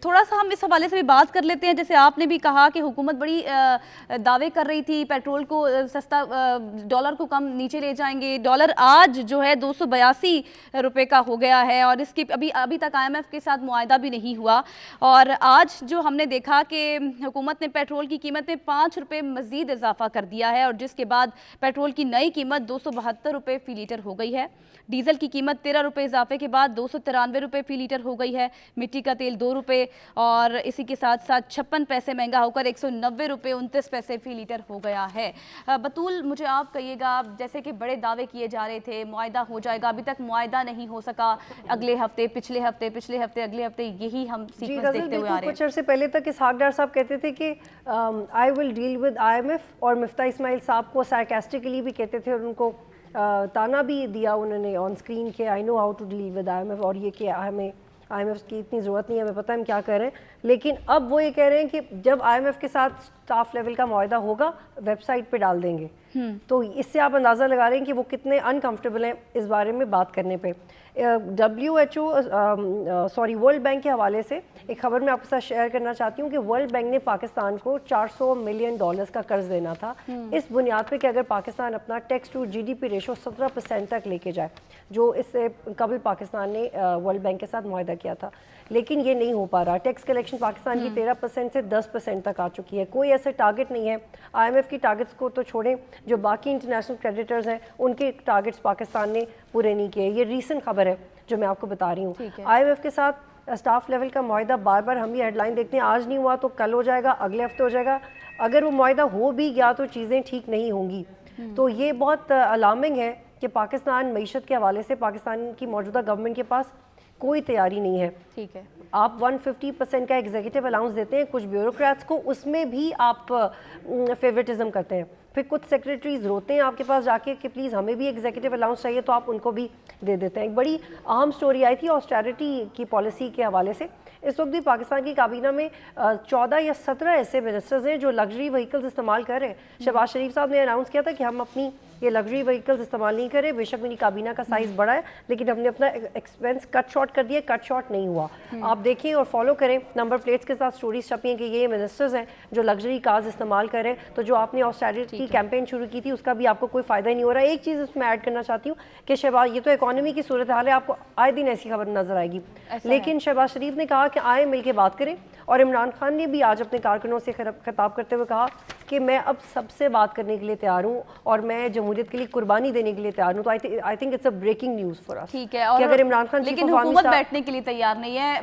تھوڑا سا ہم اس حوالے سے بھی بات کر لیتے ہیں. جیسے آپ نے بھی کہا کہ حکومت بڑی دعوے کر رہی تھی پیٹرول کو سستا, ڈالر کو کم نیچے لے جائیں گے. ڈالر آج جو ہے 282 روپے کا ہو گیا ہے, اور اس کی ابھی تک IMF کے ساتھ معاہدہ بھی نہیں ہوا. اور آج جو ہم نے دیکھا کہ حکومت نے پیٹرول کی قیمت میں 5 روپے مزید اضافہ کر دیا ہے, اور جس کے بعد پیٹرول کی نئی قیمت 272 روپے فی لیٹر ہو گئی ہے. ڈیزل کی قیمت 13 روپے اضافے کے بعد 293 روپے فی لیٹر ہو گئی ہے. مٹی کا تیل 2 روپے, اور اسی کے ساتھ ساتھ 56 پیسے مہنگا ہو کر 190 روپے 29 پیسے فی لیٹر ہو گیا ہے. بطول, مجھے آپ کہیے گا, جیسے کہ بڑے دعوے کیے جا رہے تھے معاہدہ ہو جائے گا, ابھی تک معاہدہ نہیں ہو سکا. اگلے ہفتے, پچھلے ہفتے, اگلے ہفتے, یہی ہم سیکوینس دیکھتے ہوئے آ رہے ہیں. کچھ عرصے پہلے تک اسحاق ڈار صاحب کہتے تھے کہ آئی ول ڈیل ود IMF, اور مفتاح اسماعیل صاحب کو سارکاسٹکلی بھی کہتے تھے, اور ان کو تانا بھی دیا انہوں نے آن اسکرین کہ I know how to deal with IMF, اور یہ کہ ہمیں IMF کی اتنی ضرورت نہیں ہے, ہمیں پتہ ہے ہم کیا کر رہے ہیں. لیکن اب وہ یہ کہہ رہے ہیں کہ جب IMF کے ساتھ اسٹاف لیول کا معاہدہ ہوگا ویب سائٹ پہ ڈال دیں گے. تو اس سے آپ اندازہ لگا رہے ہیں کہ وہ کتنے انکمفرٹیبل ہیں اس بارے میں بات کرنے پہ. ورلڈ بینک کے حوالے سے ایک خبر میں آپ کے ساتھ شیئر کرنا چاہتی ہوں کہ ورلڈ بینک نے پاکستان کو $400 ملین کا قرض دینا تھا, اس بنیاد پہ کہ اگر پاکستان اپنا ٹیکس ٹو GDP ریشو 17% تک لے کے جائے, جو اس سے قبل پاکستان نے ورلڈ بینک کے ساتھ معاہدہ کیا تھا. لیکن یہ نہیں ہو پا رہا. ٹیکس کلیکشن پاکستان کی 13% سے 10% تک آ چکی ہے. کوئی ایسا ٹارگٹ نہیں ہے. IMF کی ٹارگٹس کو تو چھوڑیں, جو باقی انٹرنیشنل کریڈیٹرز ہیں ان کے ٹارگٹس پاکستان نے پورے نہیں کیے. یہ ریسنٹ خبر ہے جو میں آپ کو بتا رہی ہوں. IMF کے ساتھ اسٹاف لیول کا معاہدہ بار بار ہم یہ ہیڈ لائن دیکھتے ہیں, آج نہیں ہوا تو کل ہو جائے گا, اگلے ہفتے ہو جائے گا. اگر وہ معاہدہ ہو بھی گیا تو چیزیں ٹھیک نہیں ہوں گی. تو یہ بہت الارمنگ ہے کہ پاکستان معیشت کے حوالے سے پاکستان کی موجودہ گورنمنٹ کے پاس کوئی تیاری نہیں ہے. ٹھیک ہے, آپ 150% کا ایگزیکٹو الاؤنس دیتے ہیں کچھ بیوروکریٹس کو, اس میں بھی آپ فیورٹزم کرتے ہیں. پھر کچھ سیکریٹریز روتے ہیں آپ کے پاس جا کے کہ پلیز ہمیں بھی ایگزیکٹو الاؤنس چاہیے, تو آپ ان کو بھی دے دیتے ہیں. ایک بڑی اہم سٹوری آئی تھی آسٹیرٹی کی پالیسی کے حوالے سے. اس وقت بھی پاکستان کی کابینہ میں 14 یا 17 ایسے منسٹرز ہیں جو لگژری وہیکلز استعمال کر رہے ہیں. شہباز شریف صاحب نے اناؤنس کیا تھا کہ ہم اپنی یہ لگژری وہیکلز استعمال نہیں کریں. بے شک میری کابینہ کا سائز بڑا ہے, لیکن ہم نے اپنا ایکسپینس کٹ شارٹ کر دیا. کٹ شارٹ نہیں ہوا. آپ دیکھیں اور فالو کریں, نمبر پلیٹس کے ساتھ سٹوریز چھپی ہیں کہ یہ منسٹرز ہیں جو لگژری کارز استعمال کر رہے ہیں. تو جو آپ نے آسٹیرٹی کیمپین شروع کی تھی اس کا بھی آپ کو کوئی فائدہ ہی نہیں ہو رہا. ایک چیز اس میں ایڈ کرنا چاہتی ہوں کہ شہباز, یہ تو اکانومی کی صورتحال ہے, آپ کو آئے دن ایسی خبر نظر آئے گی, لیکن شہباز شریف نے کہا کہ آئے مل کے بات کریں. اور عمران خان نے بھی آج اپنے کارکنوں سے خطاب کرتے ہوئے کہا کہ میں اب سب سے بات کرنے کے لیے تیار ہوں اور میں جمہوریت کے لیے قربانی دینے کے لیے تیار ہوں. تو I think it's a breaking news for us. ٹھیک ہے, کہ اگر عمران خان لیکن حکومت بیٹھنے کے لیے تیار نہیں ہے.